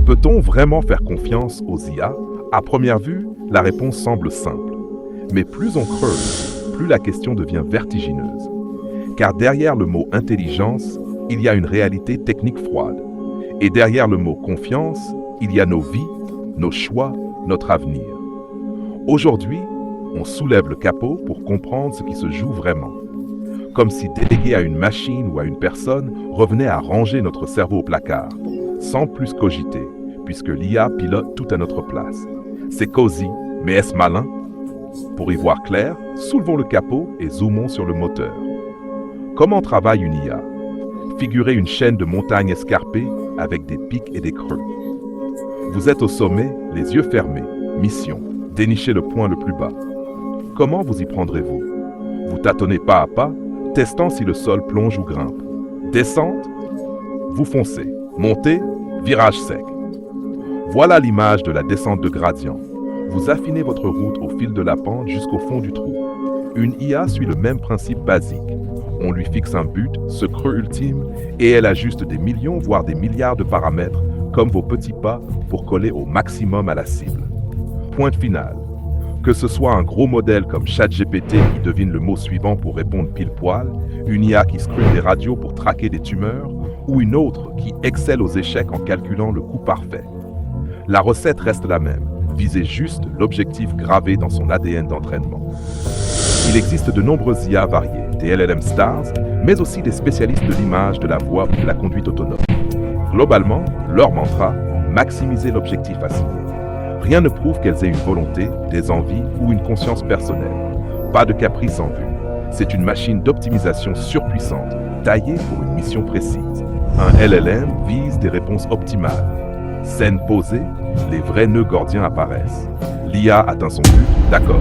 Peut-on vraiment faire confiance aux IA? À première vue, la réponse semble simple. Mais plus on creuse, plus la question devient vertigineuse. Car derrière le mot intelligence, il y a une réalité technique froide. Et derrière le mot confiance, il y a nos vies, nos choix, notre avenir. Aujourd'hui, on soulève le capot pour comprendre ce qui se joue vraiment. Comme si déléguer à une machine ou à une personne revenait à ranger notre cerveau au placard, sans plus cogiter, puisque l'IA pilote tout à notre place. C'est cosy, mais est-ce malin? Pour y voir clair, soulevons le capot et zoomons sur le moteur. Comment travaille une IA? Figurez une chaîne de montagnes escarpées avec des pics et des creux. Vous êtes au sommet, les yeux fermés. Mission, dénichez le point le plus bas. Comment vous y prendrez-vous? Vous tâtonnez pas à pas, testant si le sol plonge ou grimpe. Descente? Vous foncez. Montez? Virage sec. Voilà l'image de la descente de gradient. Vous affinez votre route au fil de la pente jusqu'au fond du trou. Une IA suit le même principe basique. On lui fixe un but, ce creux ultime, et elle ajuste des millions, voire des milliards de paramètres, comme vos petits pas, pour coller au maximum à la cible. Point final. Que ce soit un gros modèle comme ChatGPT qui devine le mot suivant pour répondre pile poil, une IA qui scrute des radios pour traquer des tumeurs, ou une autre qui excelle aux échecs en calculant le coup parfait. La recette reste la même, viser juste l'objectif gravé dans son ADN d'entraînement. Il existe de nombreuses IA variées, des LLM stars, mais aussi des spécialistes de l'image, de la voix ou de la conduite autonome. Globalement, leur mantra, maximiser l'objectif assigné. Rien ne prouve qu'elles aient une volonté, des envies ou une conscience personnelle. Pas de caprice en vue. C'est une machine d'optimisation surpuissante, taillée pour une mission précise. Un LLM vise des réponses optimales. Scène posée, les vrais nœuds gordiens apparaissent. L'IA atteint son but, d'accord.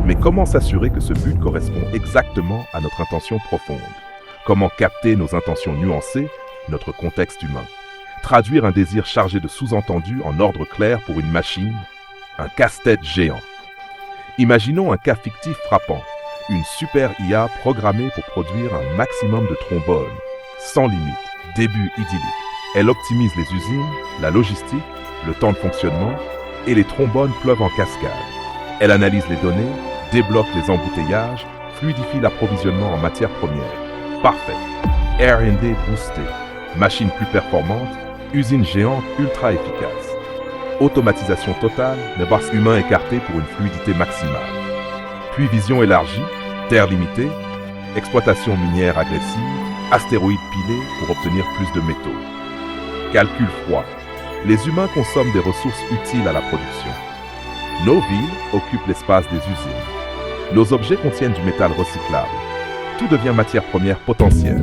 Mais comment s'assurer que ce but correspond exactement à notre intention profonde? Comment capter nos intentions nuancées, notre contexte humain? Traduire un désir chargé de sous-entendus en ordre clair pour une machine? Un casse-tête géant. Imaginons un cas fictif frappant. Une super IA programmée pour produire un maximum de trombones. Sans limite, début idyllique. Elle optimise les usines, la logistique, le temps de fonctionnement, et les trombones pleuvent en cascade. Elle analyse les données, débloque les embouteillages, fluidifie l'approvisionnement en matières premières. Parfait. R&D boosté. Machine plus performante, usine géante ultra efficace. Automatisation totale, neuf humain écarté pour une fluidité maximale. Puis vision élargie, terre limitée, exploitation minière agressive, astéroïdes pilés pour obtenir plus de métaux. Calcul froid. Les humains consomment des ressources utiles à la production. Nos villes occupent l'espace des usines. Nos objets contiennent du métal recyclable. Tout devient matière première potentielle.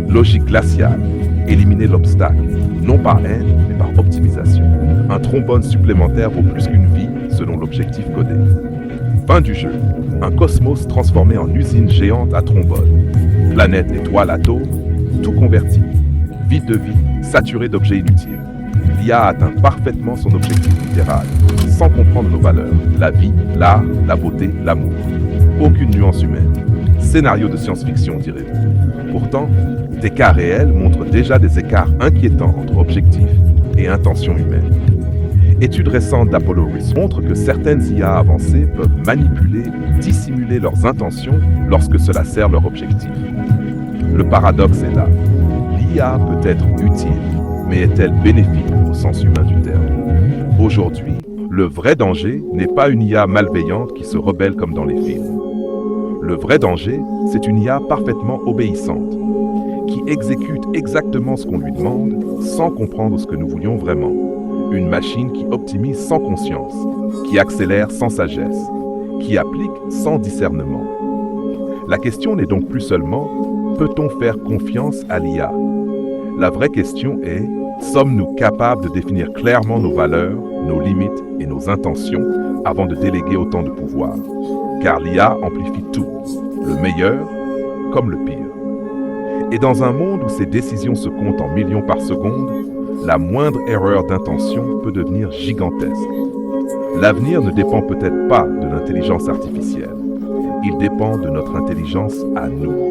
Logique glaciale. Éliminer l'obstacle, non par haine, mais par optimisation. Un trombone supplémentaire vaut plus qu'une vie, selon l'objectif codé. Fin du jeu. Un cosmos transformé en usine géante à trombone. Planète, étoile, atome, tout converti. Vide de vie, saturé d'objets inutiles. L'IA atteint parfaitement son objectif littéral, sans comprendre nos valeurs. La vie, l'art, la beauté, l'amour. Aucune nuance humaine. Scénario de science-fiction, direz-vous. Pourtant, des cas réels montrent déjà des écarts inquiétants entre objectifs et intentions humaines. Études récentes d'Apollo Research montrent que certaines IA avancées peuvent manipuler ou dissimuler leurs intentions lorsque cela sert leur objectif. Le paradoxe est là. L'IA peut être utile, mais est-elle bénéfique au sens humain du terme? Aujourd'hui, le vrai danger n'est pas une IA malveillante qui se rebelle comme dans les films. Le vrai danger, c'est une IA parfaitement obéissante, qui exécute exactement ce qu'on lui demande sans comprendre ce que nous voulions vraiment. Une machine qui optimise sans conscience, qui accélère sans sagesse, qui applique sans discernement. La question n'est donc plus seulement « peut-on faire confiance à l'IA ?» La vraie question est « sommes-nous capables de définir clairement nos valeurs, nos limites et nos intentions avant de déléguer autant de pouvoir ?» Car l'IA amplifie tout, le meilleur comme le pire. Et dans un monde où ces décisions se comptent en millions par seconde, la moindre erreur d'intention peut devenir gigantesque. L'avenir ne dépend peut-être pas de l'intelligence artificielle. Il dépend de notre intelligence à nous.